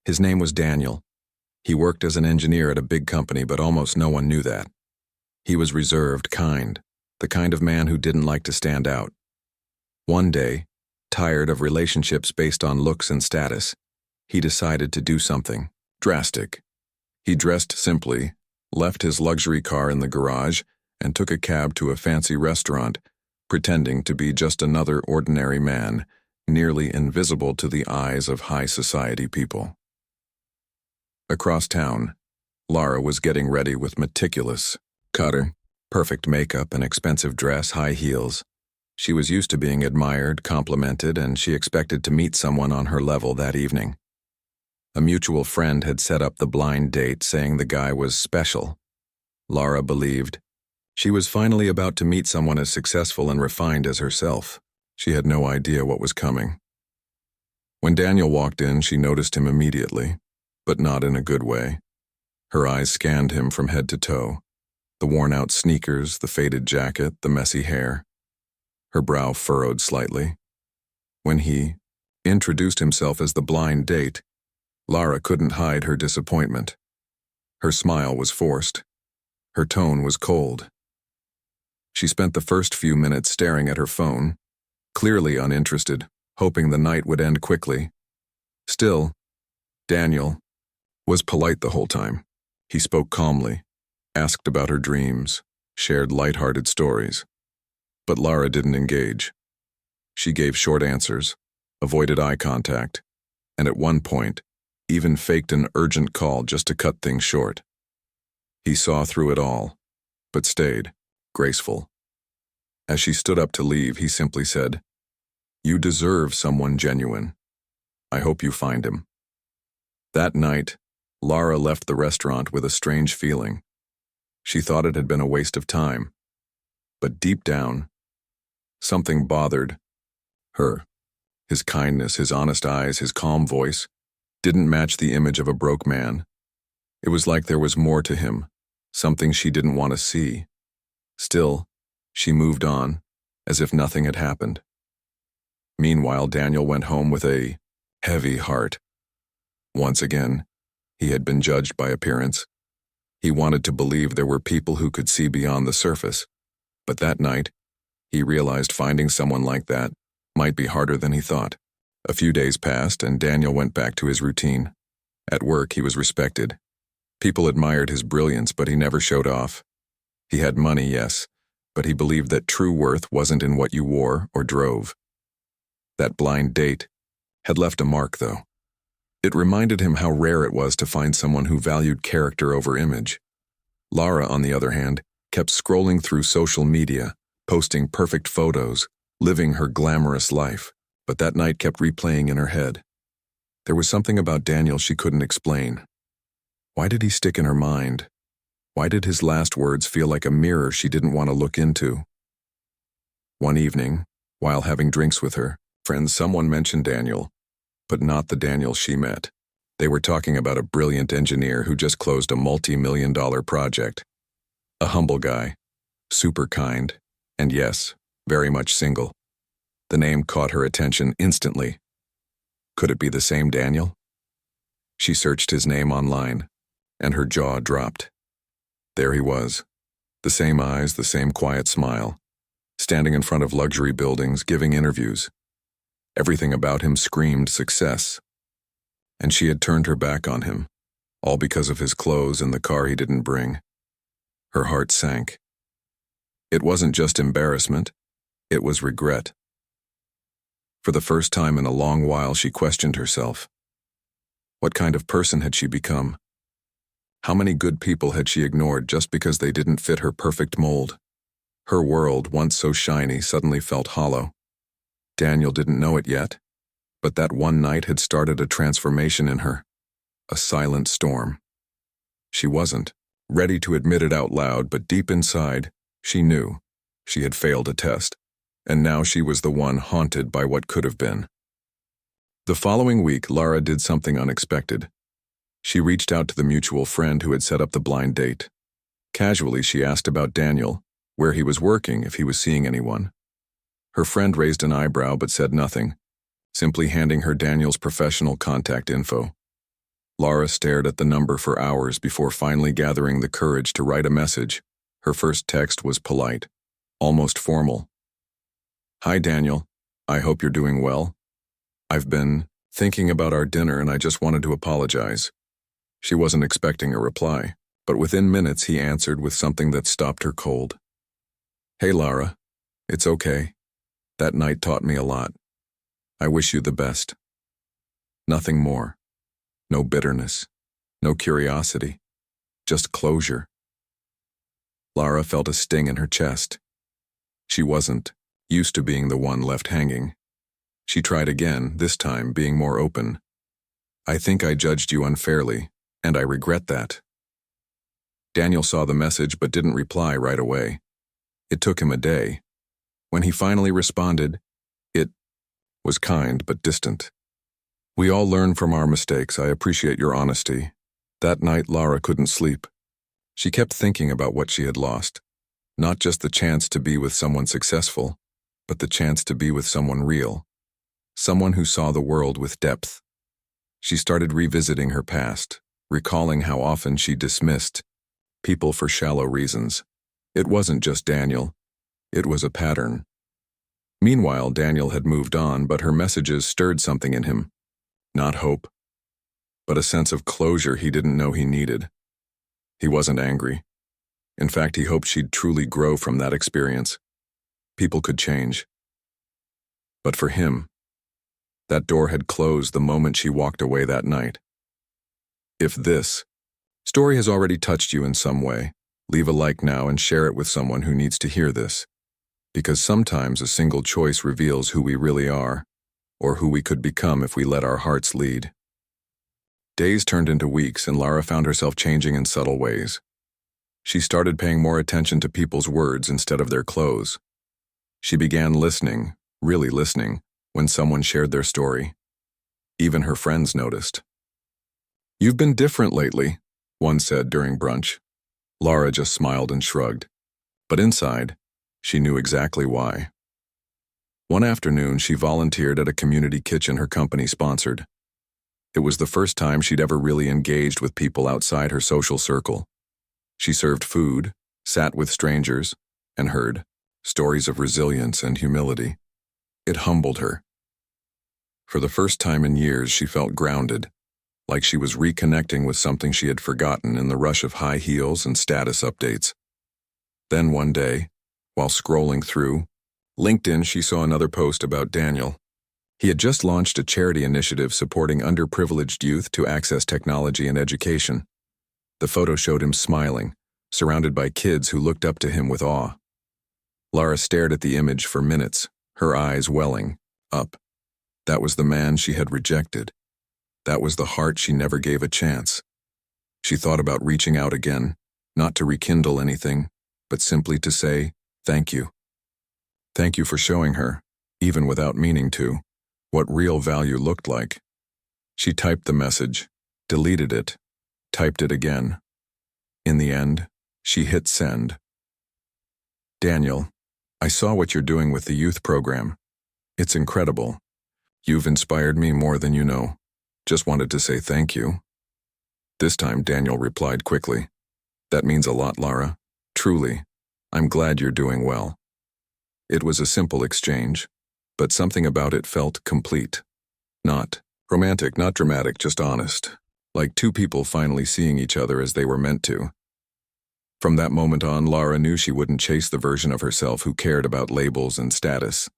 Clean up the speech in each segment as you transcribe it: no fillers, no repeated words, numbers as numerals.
His name was Daniel. He worked as an engineer at a big company, but almost no one knew that. He was reserved, kind, the kind of man who didn't like to stand out. One day, tired of relationships based on looks and status, he decided to do something drastic. He dressed simply, left his luxury car in the garage, and took a cab to a fancy restaurant, pretending to be just another ordinary man, nearly invisible to the eyes of high society people. Across town, Lara was getting ready with meticulous cutter, perfect makeup, an expensive dress, high heels. She was used to being admired, complimented, and she expected to meet someone on her level that evening. A mutual friend had set up the blind date, saying the guy was special. Lara believed. She was finally about to meet someone as successful and refined as herself. She had no idea what was coming. When Daniel walked in, she noticed him immediately, but not in a good way. Her eyes scanned him from head to toe. The worn-out sneakers, the faded jacket, the messy hair. Her brow furrowed slightly. When he introduced himself as the blind date, Lara couldn't hide her disappointment. Her smile was forced. Her tone was cold. She spent the first few minutes staring at her phone, clearly uninterested, hoping the night would end quickly. Still, Daniel was polite the whole time. He spoke calmly, asked about her dreams, shared light-hearted stories. But Lara didn't engage. She gave short answers, avoided eye contact, and at one point, even faked an urgent call just to cut things short. He saw through it all, but stayed, graceful. As she stood up to leave, he simply said, "You deserve someone genuine. I hope you find him." That night, Lara left the restaurant with a strange feeling. She thought it had been a waste of time. But deep down, something bothered her. His kindness, his honest eyes, his calm voice didn't match the image of a broke man. It was like there was more to him, something she didn't want to see. Still, she moved on, as if nothing had happened. Meanwhile, Daniel went home with a heavy heart. Once again, he had been judged by appearance. He wanted to believe there were people who could see beyond the surface. But that night, he realized finding someone like that might be harder than he thought. A few days passed, and Daniel went back to his routine. At work, he was respected. People admired his brilliance, but he never showed off. He had money, yes, but he believed that true worth wasn't in what you wore or drove. That blind date had left a mark, though. It reminded him how rare it was to find someone who valued character over image. Lara, on the other hand, kept scrolling through social media, posting perfect photos, living her glamorous life, but that night kept replaying in her head. There was something about Daniel she couldn't explain. Why did he stick in her mind? Why did his last words feel like a mirror she didn't want to look into? One evening, while having drinks with her friends, someone mentioned Daniel, but not the Daniel she met. They were talking about a brilliant engineer who just closed a multi-million-dollar project. A humble guy, super kind, and yes, very much single. The name caught her attention instantly. Could it be the same Daniel? She searched his name online, and her jaw dropped. There he was, the same eyes, the same quiet smile, standing in front of luxury buildings, giving interviews. Everything about him screamed success. And she had turned her back on him, all because of his clothes and the car he didn't bring. Her heart sank. It wasn't just embarrassment, it was regret. For the first time in a long while, she questioned herself. What kind of person had she become? How many good people had she ignored just because they didn't fit her perfect mold? Her world, once so shiny, suddenly felt hollow. Daniel didn't know it yet, but that one night had started a transformation in her, a silent storm. She wasn't ready to admit it out loud, but deep inside, she knew she had failed a test, and now she was the one haunted by what could have been. The following week, Lara did something unexpected. She reached out to the mutual friend who had set up the blind date. Casually, she asked about Daniel, where he was working, if he was seeing anyone. Her friend raised an eyebrow but said nothing, simply handing her Daniel's professional contact info. Lara stared at the number for hours before finally gathering the courage to write a message. Her first text was polite, almost formal. "Hi, Daniel. I hope you're doing well. I've been thinking about our dinner and I just wanted to apologize." She wasn't expecting a reply, but within minutes he answered with something that stopped her cold. "Hey, Lara. It's okay. That night taught me a lot. I wish you the best." Nothing more. No bitterness. No curiosity. Just closure. Lara felt a sting in her chest. She wasn't used to being the one left hanging. She tried again, this time being more open. "I think I judged you unfairly, and I regret that." Daniel saw the message but didn't reply right away. It took him a day. When he finally responded, it was kind but distant. "We all learn from our mistakes. I appreciate your honesty." That night, Lara couldn't sleep. She kept thinking about what she had lost. Not just the chance to be with someone successful, but the chance to be with someone real. Someone who saw the world with depth. She started revisiting her past, recalling how often she dismissed people for shallow reasons. It wasn't just Daniel. It was a pattern. Meanwhile, Daniel had moved on, but her messages stirred something in him. Not hope, but a sense of closure he didn't know he needed. He wasn't angry. In fact, he hoped she'd truly grow from that experience. People could change. But for him, that door had closed the moment she walked away that night. If this story has already touched you in some way, leave a like now and share it with someone who needs to hear this. Because sometimes a single choice reveals who we really are, or who we could become if we let our hearts lead. Days turned into weeks, and Lara found herself changing in subtle ways. She started paying more attention to people's words instead of their clothes. She began listening, really listening, when someone shared their story. Even her friends noticed. "You've been different lately," one said during brunch. Lara just smiled and shrugged. But inside, she knew exactly why. One afternoon, she volunteered at a community kitchen her company sponsored. It was the first time she'd ever really engaged with people outside her social circle. She served food, sat with strangers, and heard stories of resilience and humility. It humbled her. For the first time in years, she felt grounded, like she was reconnecting with something she had forgotten in the rush of high heels and status updates. Then one day, while scrolling through LinkedIn, she saw another post about Daniel. He had just launched a charity initiative supporting underprivileged youth to access technology and education. The photo showed him smiling, surrounded by kids who looked up to him with awe. Lara stared at the image for minutes, her eyes welling up. That was the man she had rejected. That was the heart she never gave a chance. She thought about reaching out again, not to rekindle anything, but simply to say, "Thank you." Thank you for showing her, even without meaning to, what real value looked like. She typed the message, deleted it, typed it again. In the end, she hit send. "Daniel, I saw what you're doing with the youth program. It's incredible. You've inspired me more than you know. Just wanted to say thank you." This time, Daniel replied quickly. "That means a lot, Lara. Truly. I'm glad you're doing well." It was a simple exchange, but something about it felt complete. Not romantic, not dramatic, just honest. Like two people finally seeing each other as they were meant to. From that moment on, Lara knew she wouldn't chase the version of herself who cared about labels and status.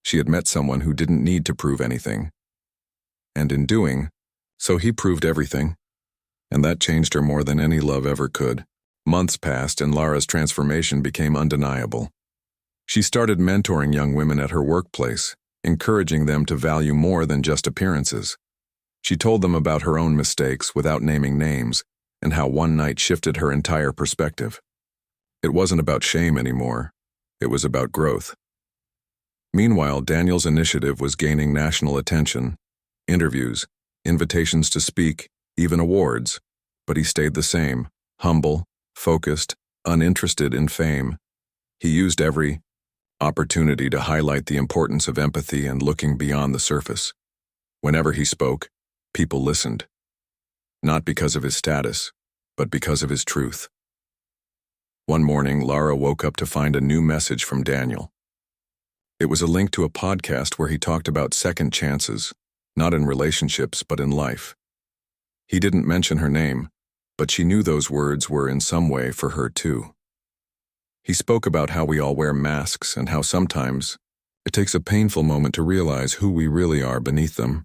She had met someone who didn't need to prove anything. And in doing so, he proved everything. And that changed her more than any love ever could. Months passed and Lara's transformation became undeniable. She started mentoring young women at her workplace, encouraging them to value more than just appearances. She told them about her own mistakes without naming names, and how one night shifted her entire perspective. It wasn't about shame anymore. It was about growth. Meanwhile, Daniel's initiative was gaining national attention, interviews, invitations to speak, even awards, but he stayed the same, humble, focused, uninterested in fame. He used every opportunity to highlight the importance of empathy and looking beyond the surface. Whenever he spoke, people listened. not because of his status, but because of his truth. One morning, Lara woke up to find a new message from Daniel. It was a link to a podcast where he talked about second chances, not in relationships, but in life. He didn't mention her name, but she knew those words were in some way for her too. He spoke about how we all wear masks and how sometimes it takes a painful moment to realize who we really are beneath them.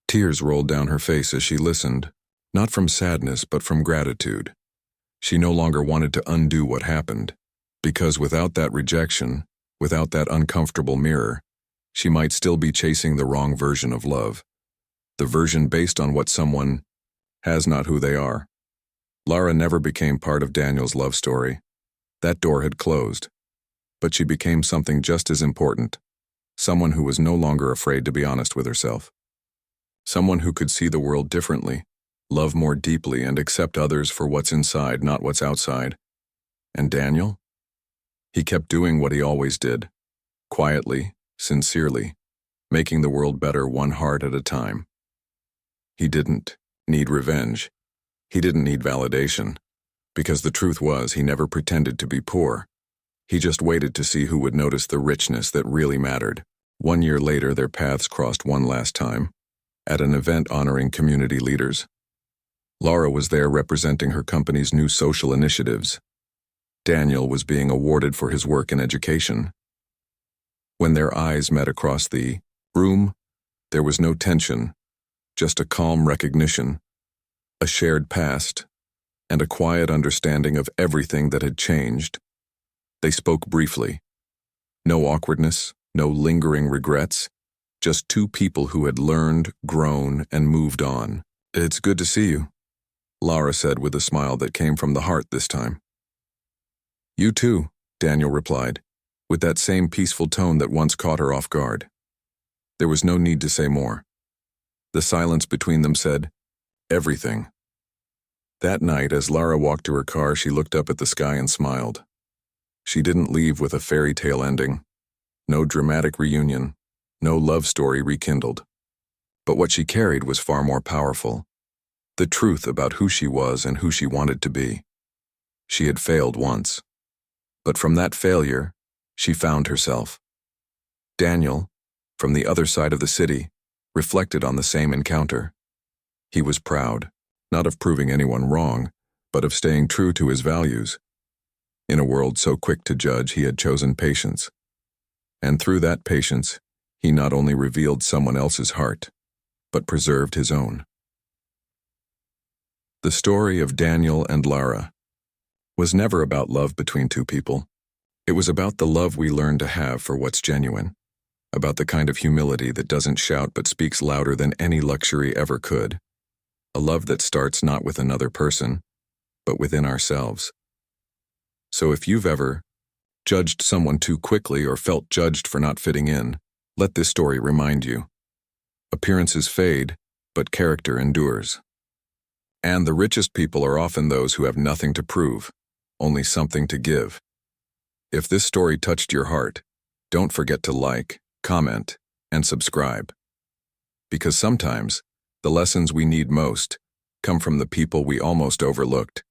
Tears rolled down her face as she listened, not from sadness but from gratitude. She no longer wanted to undo what happened, because without that rejection, without that uncomfortable mirror, she might still be chasing the wrong version of love, the version based on what someone has, not who they are. Lara never became part of Daniel's love story. That door had closed. But she became something just as important, someone who was no longer afraid to be honest with herself. Someone who could see the world differently, love more deeply, and accept others for what's inside, not what's outside. And Daniel? He kept doing what he always did, quietly, sincerely, making the world better one heart at a time. He didn't need revenge. He didn't need validation, because the truth was he never pretended to be poor. He just waited to see who would notice the richness that really mattered. 1 year later, their paths crossed one last time, at an event honoring community leaders. Lara was there representing her company's new social initiatives. Daniel was being awarded for his work in education. When their eyes met across the room, there was no tension, just a calm recognition, a shared past, and a quiet understanding of everything that had changed. They spoke briefly. No awkwardness, no lingering regrets, just two people who had learned, grown, and moved on. "It's good to see you," Lara said with a smile that came from the heart this time. "You too," Daniel replied, with that same peaceful tone that once caught her off guard. There was no need to say more. The silence between them said everything. That night, as Lara walked to her car, she looked up at the sky and smiled. She didn't leave with a fairy tale ending, no dramatic reunion, no love story rekindled. But what she carried was far more powerful. The truth about who she was and who she wanted to be. She had failed once. But from that failure, she found herself. Daniel, from the other side of the city, reflected on the same encounter. He was proud, not of proving anyone wrong, but of staying true to his values. In a world so quick to judge, he had chosen patience. And through that patience, he not only revealed someone else's heart, but preserved his own. The story of Daniel and Lara was never about love between two people. It was about the love we learn to have for what's genuine, about the kind of humility that doesn't shout but speaks louder than any luxury ever could. A love that starts not with another person, but within ourselves. So if you've ever judged someone too quickly or felt judged for not fitting in, let this story remind you. Appearances fade, but character endures. And the richest people are often those who have nothing to prove, only something to give. If this story touched your heart, don't forget to like, comment, and subscribe. Because sometimes, the lessons we need most come from the people we almost overlooked.